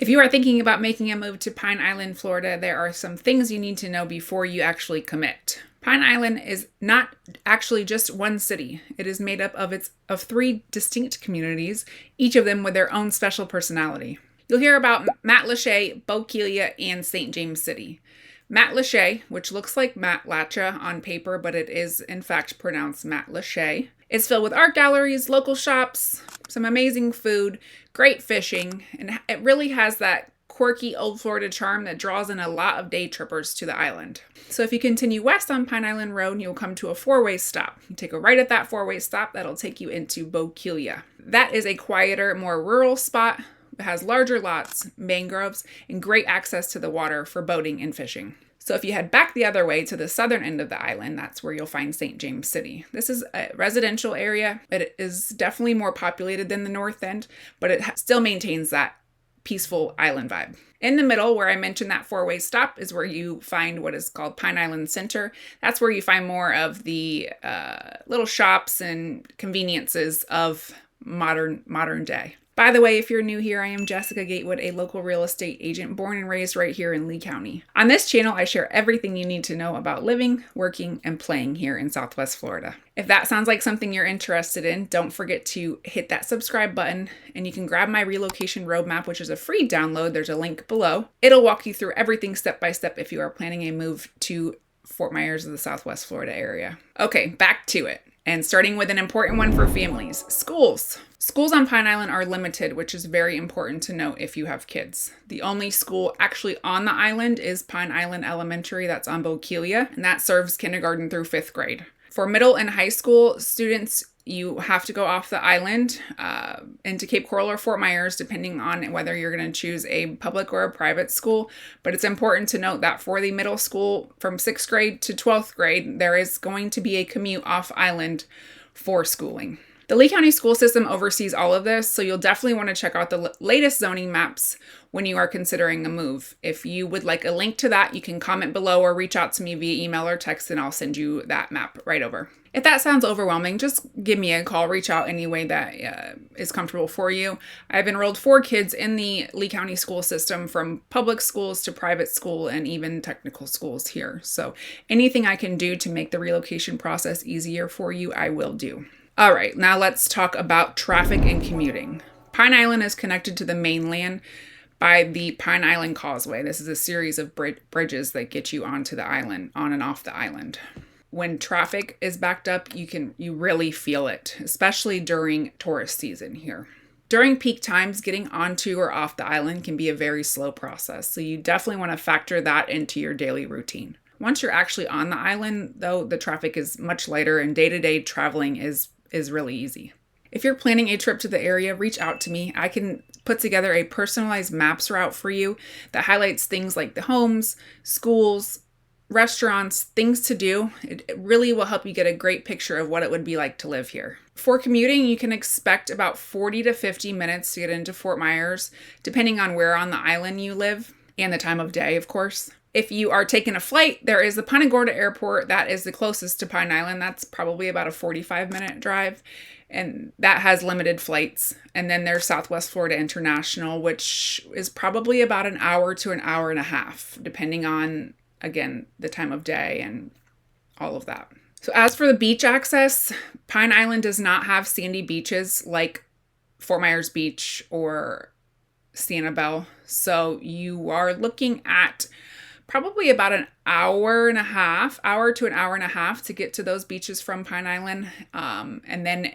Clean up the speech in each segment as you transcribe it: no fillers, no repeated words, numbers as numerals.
If you are thinking about making a move to Pine Island, Florida, there are some things you need to know before you actually commit. Pine Island is not actually just one city. It is made up of three distinct communities, each of them with their own special personality. You'll hear about Matlacha, Bokeelia, and St. James City. Matlacha, which looks like Matlacha on paper, but it is in fact pronounced Matlacha, is filled with art galleries, local shops, some amazing food, great fishing, and it really has that quirky old Florida charm that draws in a lot of day trippers to the island. So if you continue west on Pine Island Road, you'll come to a four-way stop. You take a right at that four-way stop, that'll take you into Bokeelia. That is a quieter, more rural spot. It has larger lots, mangroves, and great access to the water for boating and fishing. So if you head back the other way to the southern end of the island, that's where you'll find St. James City. This is a residential area. It is definitely more populated than the north end, but it still maintains that peaceful island vibe. In the middle, where I mentioned that four-way stop, is where you find what is called Pine Island Center. That's where you find more of the little shops and conveniences of modern day. By the way, if you're new here, I am Jessica Gatewood, a local real estate agent born and raised right here in Lee County. On this channel, I share everything you need to know about living, working, and playing here in Southwest Florida. If that sounds like something you're interested in, don't forget to hit that subscribe button, and you can grab my relocation roadmap, which is a free download. There's a link below. It'll walk you through everything step by step if you are planning a move to Fort Myers of the Southwest Florida area. Okay, back to it. And starting with an important one for families, schools. Schools on Pine Island are limited, which is very important to note if you have kids. The only school actually on the island is Pine Island Elementary, that's on Bokeelia, and that serves kindergarten through 5th grade. For middle and high school students, you have to go off the island into Cape Coral or Fort Myers, depending on whether you're going to choose a public or a private school. But it's important to note that for the middle school, from 6th grade to 12th grade, there is going to be a commute off island for schooling. The Lee County school system oversees all of this, so you'll definitely want to check out the latest zoning maps when you are considering a move. If you would like a link to that, you can comment below or reach out to me via email or text, and I'll send you that map right over. If that sounds overwhelming, just give me a call, reach out any way that is comfortable for you. I've enrolled 4 kids in the Lee County school system, from public schools to private school and even technical schools here. So anything I can do to make the relocation process easier for you, I will do. All right, now let's talk about traffic and commuting. Pine Island is connected to the mainland by the Pine Island Causeway. This is a series of bridges that get you onto the island, on and off the island. When traffic is backed up, you really feel it, especially during tourist season here. During peak times, getting onto or off the island can be a very slow process, so you definitely want to factor that into your daily routine. Once you're actually on the island, though, the traffic is much lighter and day-to-day traveling is really easy. If you're planning a trip to the area, reach out to me. I can put together a personalized maps route for you that highlights things like the homes, schools, restaurants, things to do. It really will help you get a great picture of what it would be like to live here. For commuting, you can expect about 40 to 50 minutes to get into Fort Myers, depending on where on the island you live and the time of day, of course. If you are taking a flight, there is the Punta Gorda Airport. That is the closest to Pine Island. That's probably about a 45-minute drive, and that has limited flights. And then there's Southwest Florida International, which is probably about an hour to an hour and a half, depending on, again, the time of day and all of that. So as for the beach access, Pine Island does not have sandy beaches like Fort Myers Beach or Sanibel. So you are looking at probably about an hour to an hour and a half to get to those beaches from Pine Island. And then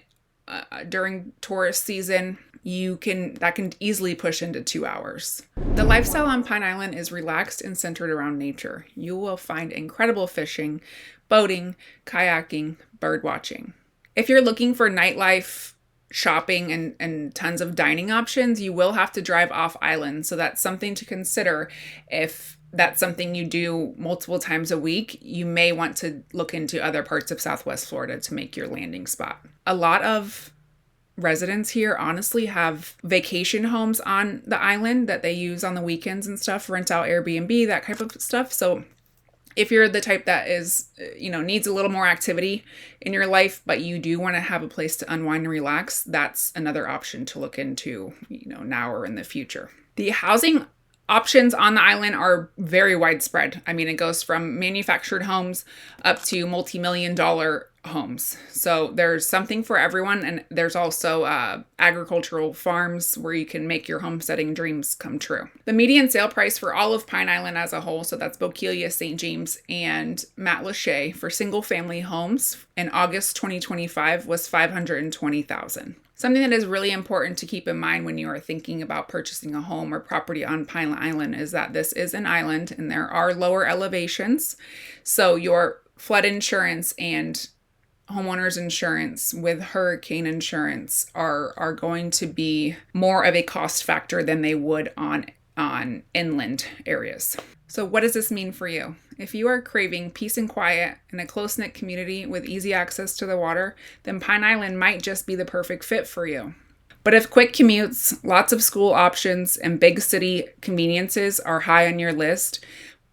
during tourist season, that can easily push into 2 hours. The lifestyle on Pine Island is relaxed and centered around nature. You will find incredible fishing, boating, kayaking, bird watching. If you're looking for nightlife, shopping, and tons of dining options, you will have to drive off island. So that's something to consider. If that's something you do multiple times a week, you may want to look into other parts of Southwest Florida to make your landing spot. A lot of residents here honestly have vacation homes on the island that they use on the weekends and stuff, rent out Airbnb, that type of stuff. So If you're the type that is, needs a little more activity in your life, but you do want to have a place to unwind and relax, that's another option to look into, now or in the future. The housing options on the island are very widespread. I mean, it goes from manufactured homes up to multi-million-dollar homes. So there's something for everyone. And there's also agricultural farms where you can make your homesteading dreams come true. The median sale price for all of Pine Island as a whole, so that's Bokeelia, St. James, and Matlacha, for single family homes in August 2025 was $520,000. Something that is really important to keep in mind when you are thinking about purchasing a home or property on Pine Island is that this is an island and there are lower elevations. So your flood insurance and homeowners insurance with hurricane insurance are going to be more of a cost factor than they would on inland areas. So what does this mean for you? If you are craving peace and quiet in a close-knit community with easy access to the water, then Pine Island might just be the perfect fit for you. But if quick commutes, lots of school options, and big city conveniences are high on your list,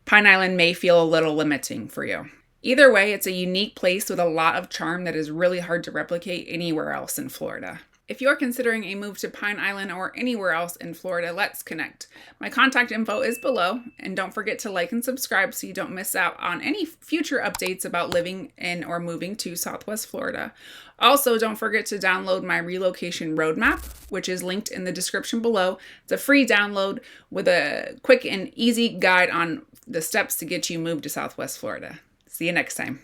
Pine Island may feel a little limiting for you. Either way, it's a unique place with a lot of charm that is really hard to replicate anywhere else in Florida. If you're considering a move to Pine Island or anywhere else in Florida, let's connect. My contact info is below, and don't forget to like and subscribe so you don't miss out on any future updates about living in or moving to Southwest Florida. Also, don't forget to download my relocation roadmap, which is linked in the description below. It's a free download with a quick and easy guide on the steps to get you moved to Southwest Florida. See you next time.